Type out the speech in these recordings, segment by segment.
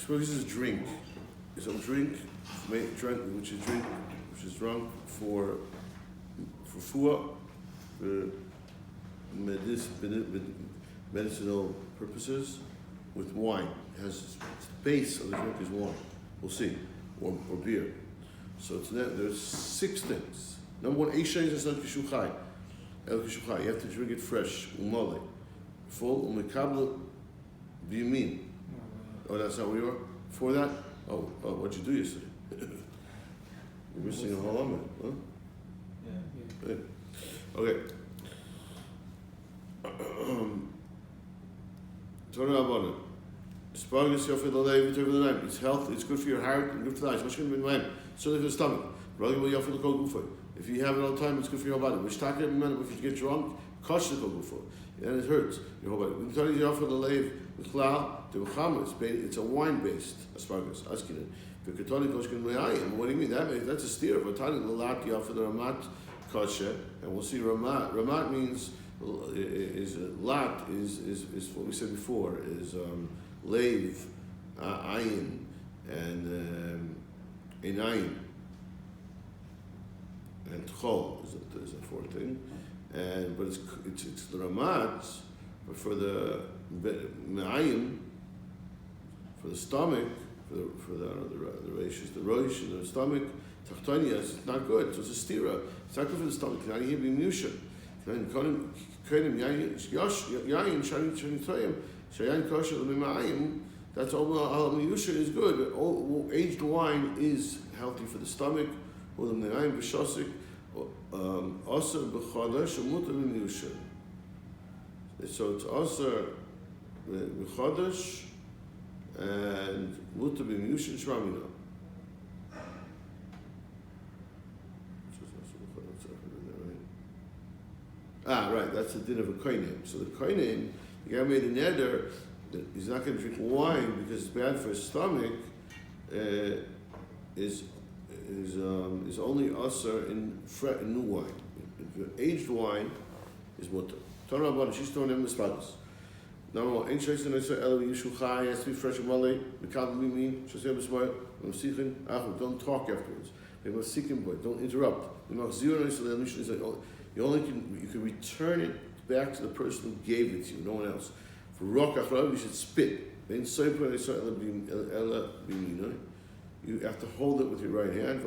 Asparagus is a drink. It's a drink, which is drunk for fuah, for medicinal purposes, with wine. It has the base of the drink is wine. We'll see, or beer. So there's 6 things. Number 1, Eishayin is not kishuchai. El kishuchai. You have to drink it fresh. Umale, full umekabel b'yamin. Oh, that's not where you are? For that? Oh, what'd you do yesterday? You're missing a whole element, huh? Yeah. Okay. Torah about it. Asparagus yofid l'leiv v'tov l'nayim. It's health. It's good for your heart and good for the eyes. What's going to be in the certainly for the stomach. If you have it all the time, it's good for your body. Which if you get drunk, kosher the kol and it hurts your whole body. It's a wine-based asparagus. What do you mean? That's a steer. And we'll see ramat. Ramat means is what we said before is leiv, ayin, and einayin, and tchol is a 4th thing. But it's the ramat, but for the me'ayim, for the stomach, for the rosh and the stomach, tachtonias, it's not good. So it's a stira. It's not good for the stomach. That's all. Miusha is good. But aged wine is healthy for the stomach. Also b'chodesh mutar b'miusha. So it's also b'chodesh and mutar b'miusha shramina. Right. That's the din of a kohenim. So the kohenim, the guy made a neder that he's not going to drink wine because it's bad for his stomach. Is only usher in new wine. Aged wine is mutar. Torah about she's throwing in the spadas. Number 1, ain't shayson I say elu yishuchai has to be fresh and malay. Mekabel b'yamin shasei b'smayil. Don't talk afterwards. Don't interrupt. You can return it back to the person who gave it to you, no one else. For rock achrav, you should spit. You have to hold it with your right hand.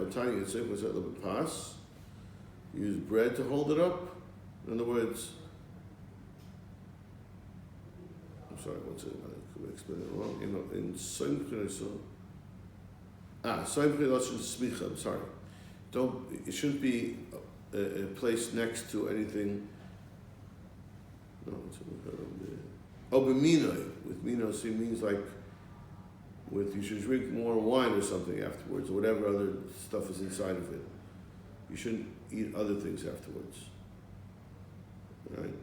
Use bread to hold it up. In other words, I'm sorry, what's it? I could explain it wrong. In I'm sorry. It shouldn't be placed next to anything. No, b'minoi. With minos, it means like you should drink more wine or something afterwards, or whatever other stuff is inside of it. You shouldn't eat other things afterwards. Right?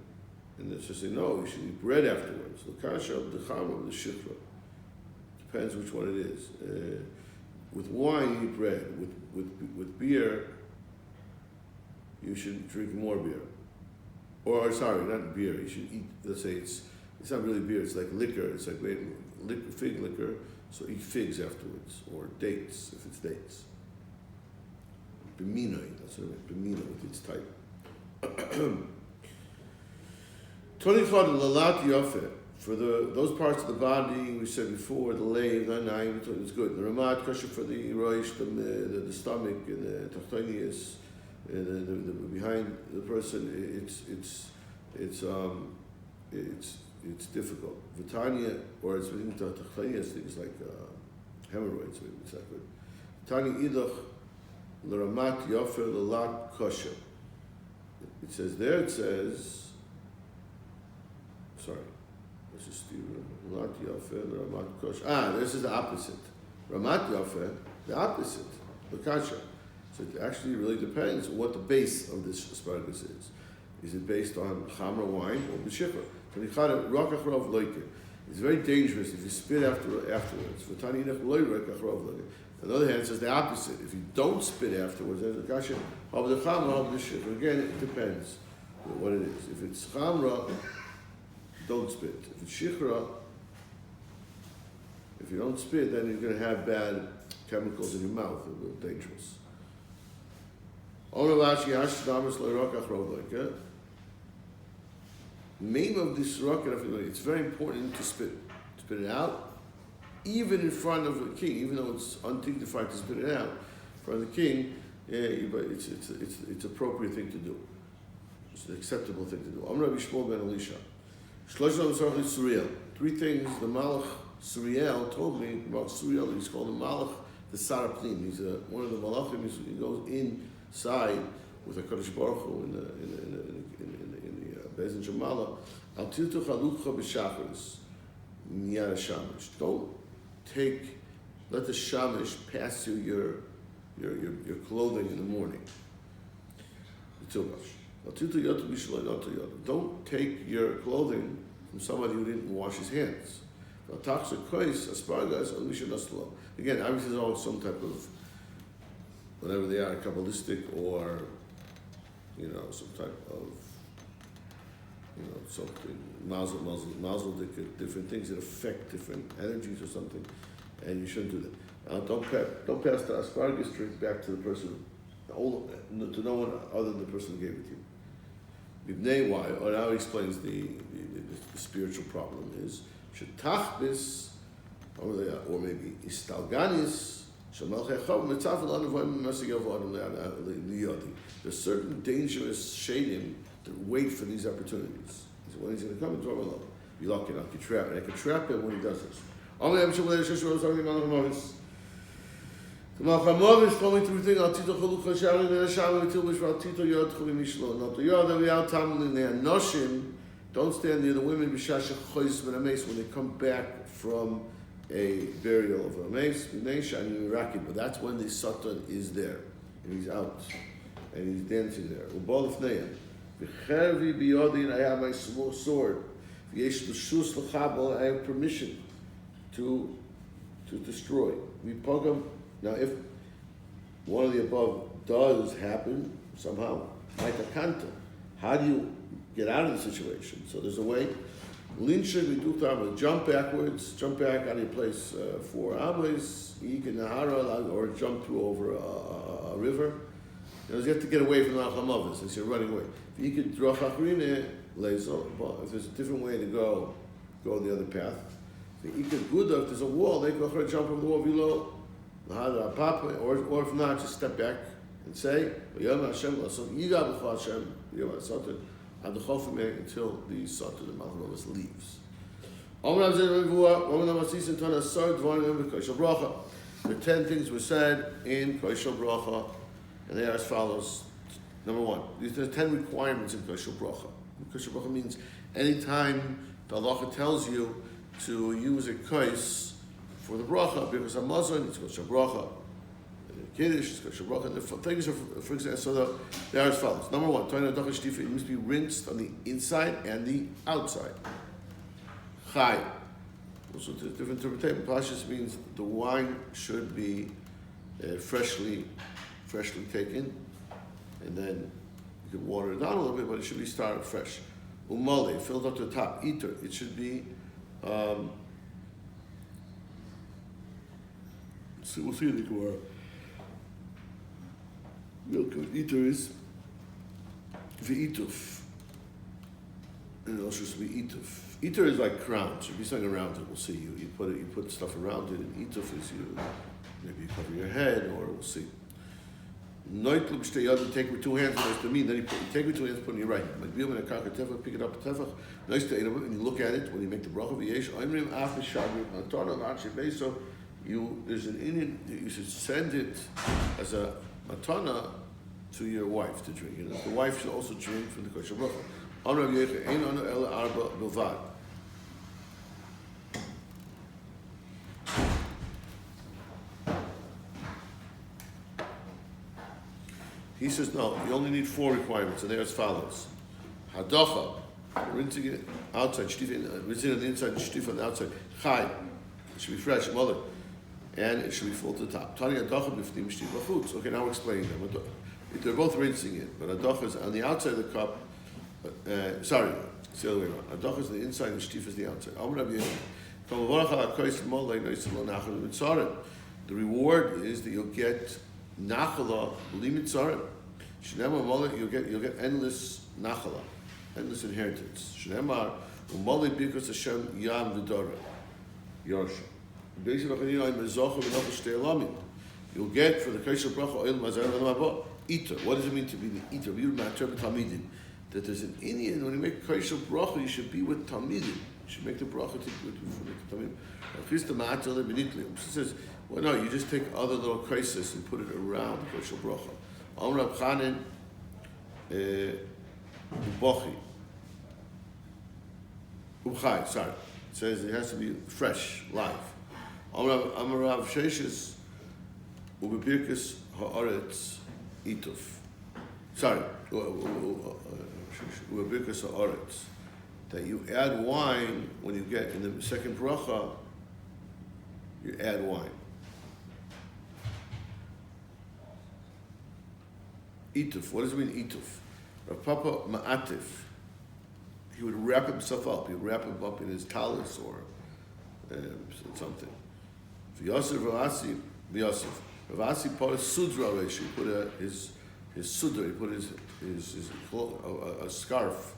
And it's just say, no, you should eat bread afterwards. The kasha, the chama, the shikra. Depends which one it is. With wine, you eat bread. With beer, you should drink more beer. Or sorry, not beer. You should eat. Let's say it's not really beer. It's like liquor. It's like fig liquor. So eat figs afterwards, or dates if it's dates. B'minoi. That's what I meant. B'minoi with its type. Tonichad lalat yafeh. For those parts of the body we said before, the leiv, the nine, it's good. The ramat kosher for the rosh, the stomach, and the tachtonius, the behind the person. It's difficult. Vitania, or it's within tachtonius, things like hemorrhoids. Maybe it's not good. Tani idach l'ramat yafeh lalat kosher. It says there. It says. Sorry. This is Ramat Yafeh, Ramat Kosher. This is the opposite. Ramat Yafeh, the opposite, the kasha. So it actually really depends on what the base of this asparagus is. Is it based on chamra wine or b'shikra? It's very dangerous if you spit afterwards. On the other hand, it says the opposite. If you don't spit afterwards, there's the kasha. Again, it depends what it is. If it's chamra, don't spit. If it's shikra, If you don't spit, then you're going to have bad chemicals in your mouth. They're dangerous. Name of this rocket, it's very important to spit it out, even in front of a king, even though it's undignified to spit it out in front of the king. But it's appropriate thing to do. It's an acceptable thing to do. Amr Rabbi Shmuel ben Elisha. Three things the Malach Suriel told me about Suriel. He's called the Malach the Sarapnim. He's one of the Malachim. He goes inside with a Kadosh Baruch Hu in the Beis Shemala. Al tiltu chalukcha b'shachris miyad shamish. Don't let the shamish pass through your clothing in the morning. Don't take your clothing from somebody who didn't wash his hands. Again, obviously there's always some type of, whatever they are, Kabbalistic or, some type of, something, mazel, different things that affect different energies or something, and you shouldn't do that. Don't pass the asparagus drink back to the person, to no one other than the person who gave it to you. Why? Or now he explains the spiritual problem is shetachbis, or maybe istalganis. There's certain dangerous shadim that wait for these opportunities. So when he's going to come into our love, you lock it up, you trap it. I can trap him when he does this. The Malchamovis told me three things. Don't stand near the women when they come back from a burial of a mace. But that's when the Satan is there and he's out and he's dancing there. I have my small sword. I have permission to destroy. Now, if one of the above does happen somehow, how do you get out of the situation? So there's a way. Jump backwards, jump back out of your place 4 hours, or jump through over a river. You have to get away from the Malchamovis since you're running away. If there's a different way to go the other path. If there's a wall, they go jump over the wall below. Or if not, just step back and say, until the Satan, the Malchamovis, leaves. The 10 things were said in Koshel Bracha, and they are as follows. Number 1, there's 10 requirements in Koshel Bracha. Koshel Bracha means anytime the halacha tells you to use a kais for the bracha, because a Muslim it's Koshel Bracha, Kiddush is Koshel Bracha, and the things are, for example, so they are as follows. Number 1, it must be rinsed on the inside and the outside. Chai. Also, different interpretation. Pashas means the wine should be freshly taken, and then you can water it down a little bit, but it should be started fresh. Umale, filled up to the top. Eater, it should be. We'll see the Gemara. Milk eater is v'ituf, and it also should be ituf. Eater is like crown. Should be something around it. We'll see. You put stuff around it, and ituf is maybe you cover your head, or we'll see. Noitlub shteyad, take with 2 hands. Nice to me. Then you take with 2 hands, put in your right. Pick it up a tefach. Nice to eat, and you look at it when you make the bracha. V'yesh oimrim af mishabrim matana v'anshei beiso. There's an Indian. You should send it as a matana to your wife to drink. The wife should also drink from the kosher bracha. Amr Rav Yecha ein anu ela arba bilvad. He says no. You only need 4 requirements, and they're as follows: hadacha, rinsing it outside, rinsing it on the inside, shtif on the outside. Chai, it should be fresh, mother, and it should be full to the top. Tani hadacha b'fnim shtif b'chutz. Okay, now we're explaining them. They're both rinsing it, but hadacha is on the outside of the cup. Sorry, it's the other way around. Hadacha is the inside, and shtif is the outside. Amr Rav Yecha, The reward is that you'll get nachala limitzarim. You'll get endless nachala, endless inheritance. Shneimar umali bikus Hashem yam v'dora yorsha. You'll get for the Kaisha Bracha oil mazar v'lamabo eater. What does it mean to be the eater? That there's an Indian, when you make Kaisha Bracha, you should be with Talmidim. You should make the Bracha with Talmidim. She says, well, no, you just take other little Kaisas and put it around the Kaisha Bracha. Amr Chanin Ubochi. Ubchai, sorry. It says it has to be fresh, live. Amr Rav Sheshes Ubebirkes Haaretz Ituf. Sorry. Ubebirkes Haaretz. That you add wine when you get in the second bracha, you add wine. Ituf. What does it mean, ituf? Rav Papa Ma'atif. He would wrap himself up. He would wrap him up in his talis or something. V'yosef Ravasi, Ravasi put a sudra. He put his sudra. He put his a scarf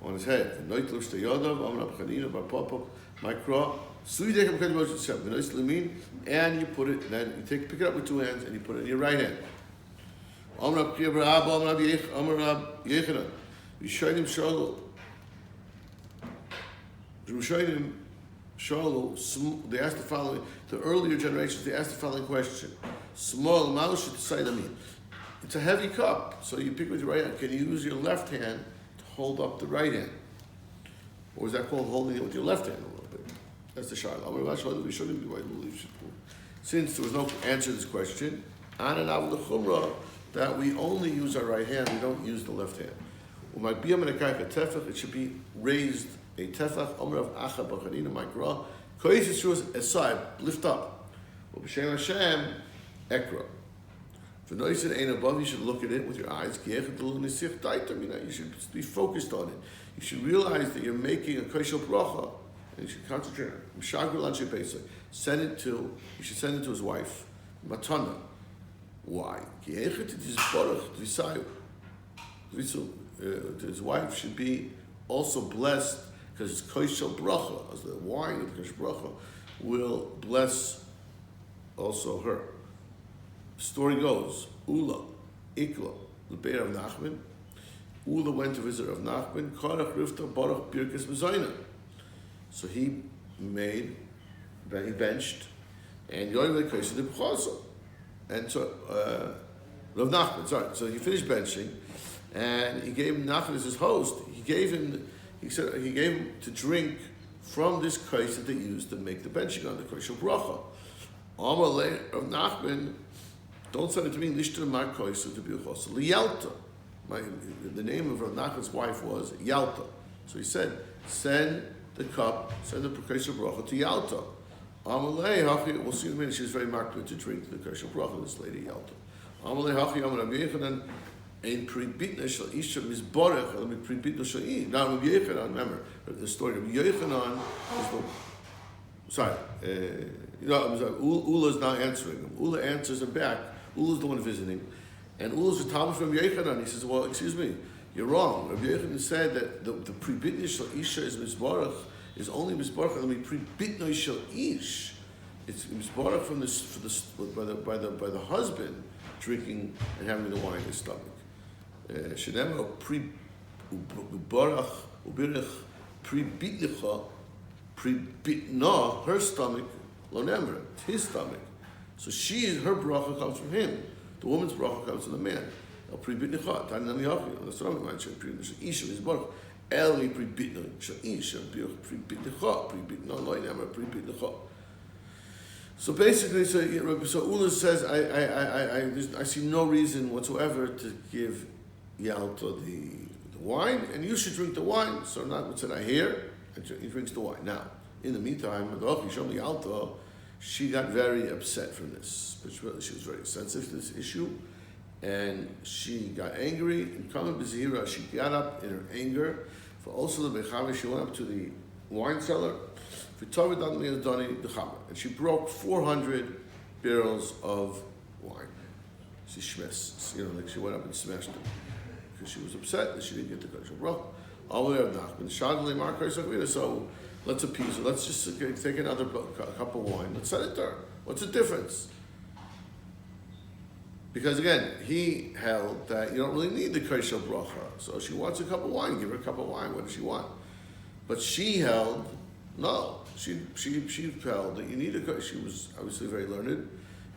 on his head. V'noitlush teyodav Amar Chanina Bar Papa Mikra Suidechem Kedi Moshe Tzem V'nois Lemin, and you put it. Then you pick it up with two hands and you put it in your right hand. Amar Rab Kiya Bar Abba Amar Rab Yechanan Rishonim Shalu. Rishonim Shalu. They asked the following. The earlier generations, they asked the following question: Small Malush Tzaidamin. It's a heavy cup, so you pick with your right hand. Can you use your left hand to hold up the right hand? Or is that called holding it with your left hand a little bit? That's the shayla. Since there was no answer to this question, that we only use our right hand, we don't use the left hand. It should be raised a tefach. Lift up. Hashem, ekra. For noise it ain't above, you should look at it with your eyes. You should be focused on it. You should realize that you're making a kaishal bracha, and you should concentrate on it. You should send it to his wife, matana. Why? His wife should be also blessed because his kaishal bracha, as the wine of the kaishal bracha, will bless also her. The story goes, Ula, Ikla, the bear of Nachman. Ula went to visit Rav Nachman. Karach Rifta Baruch Birkas Mezayna. So he benched, and Yoim Lekaysa de B'chaza. And so, Rav Nachman, so he finished benching, and he gave Nachman as his host. He gave him to drink from this kais that they used to make the benching on the Kaishal Bracha. Amalei Rav Nachman. Don't send it to me. Lishter Markois to be a chosel. Yalta. The name of Rav Nachman's wife was Yalta. So he said, send the cup, send the Kaishal Bracha to Yalta. Amalei Hachi. We'll see in a minute. She's very marked to drink the Kaishal Bracha. This lady Yalta. Amalei Hachi Amar Rabbi Yechanan ein pribitna shel isha mizborech. Let me pribitna shel i. Now Rabbi Yechanan. Remember the story. Rabbi Yechanan is the. Sorry. I'm sorry. Ula's now answering him. Ula answers him back. Ula's the one visiting, and Ula's a Talmud from Yechanan. He says, "Well, excuse me, you're wrong. Rabbi Yechanan said that the pre-bitna shel isha is mizbarach, is only mizbarach. Let me pre-bitna shel ish. It's mizbarach from this by the husband drinking and having the wine in his stomach. Shedema pre-barach ubirach pre-bitnicha pre-bitna her stomach lo nemer. It's his stomach." So her bracha comes from him. The woman's bracha comes from the man. El pre-bitnicha. Tani nami hachi. That's what I'm mentioning. Pre-bitnicha. Isha is baruch. Eli pre-bitnicha. Isha pre-bitnicha. Pre-bitnicha. Lo nemer pre-bitnicha. So basically, so Ula says, I see no reason whatsoever to give Yalta the wine, and you should drink the wine. So not said I hear, and he drinks the wine. Now, in the meantime, Yalta, she got very upset from this, but she was very sensitive to this issue, and she got angry. And coming Bezira, she got up in her anger. For also the Bechavi, she went up to the wine cellar, And she broke 400 barrels of wine. She smashed, like she went up and smashed them because she was upset that she didn't get the kosher bracha. So let's appease her. Let's just take another cup of wine. Let's send it to her. What's the difference? Because again, he held that you don't really need the kosher bracha. So she wants a cup of wine. Give her a cup of wine. What does she want? But she held no. She held that you need a kosher. She was obviously very learned,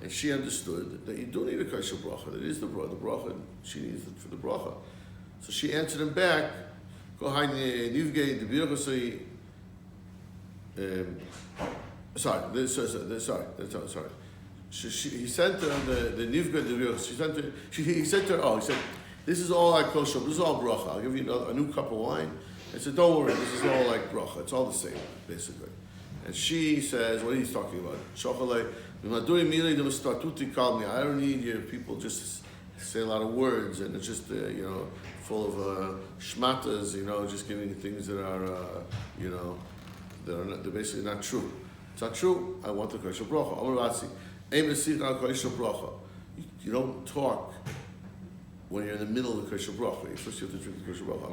and she understood that you do need a kosher bracha. That is the bracha. She needs it for the bracha. So she answered him back. Sorry. He sent her the nivga devirus. He said to her, this is all like kosher. This is all bracha. I'll give you a new cup of wine. I said, don't worry. This is all like bracha. It's all the same, basically. And she says, what are you talking about? I don't need your people just say a lot of words, and it's just full of shmatas, just giving things that are they're basically not true. It's not true. I want the kosher bracha. You don't talk when you're in the middle of the kosher bracha. First you have to drink the kosher bracha.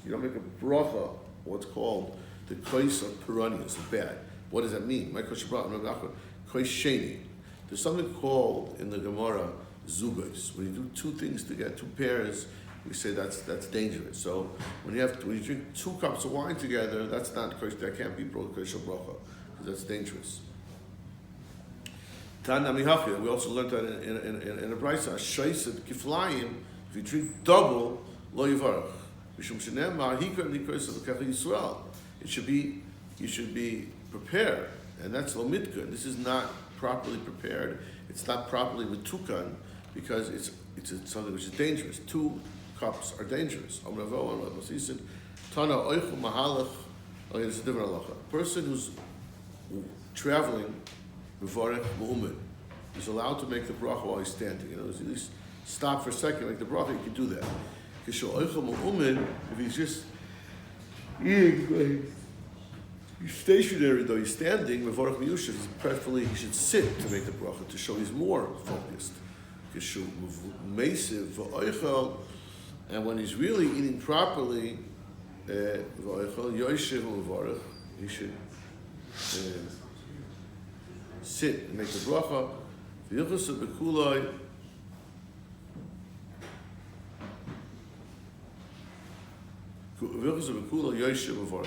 You don't make a bracha, what's called the kosher peranius, bad. What does that mean? My kosher bracha, sheni. There's something called in the Gemara zugos. When you do two things together, two pairs, we say that's dangerous. So when you drink 2 cups of wine together, that's not kosher. That can't be kosher bracha because that's dangerous. We also learned that in a brayso. Shoyset kiflayim. If you drink double, lo yivarach. You should be prepared, and that's lo mitkan. This is not properly prepared. It's not properly mitukan because it's something which is dangerous. 2 cups are dangerous. Tana oichu mahalach. Okay, this is a different halacha. A person who's traveling, mevarech mu'umin, is allowed to make the bracha while he's standing. At least stop for a second, make the bracha. You can do that. If he's just eating, he's stationary though he's standing. Mevarech miyushav. Preferably he should sit to make the bracha to show he's more focused. And when he's really eating properly, he should sit and make the bracha. You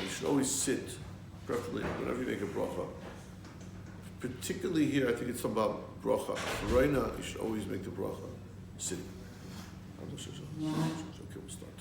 should always sit, preferably whenever you make a bracha. Particularly here, I think it's about bracha. Right now, you should always make the bracha sitting. Okay, we'll start.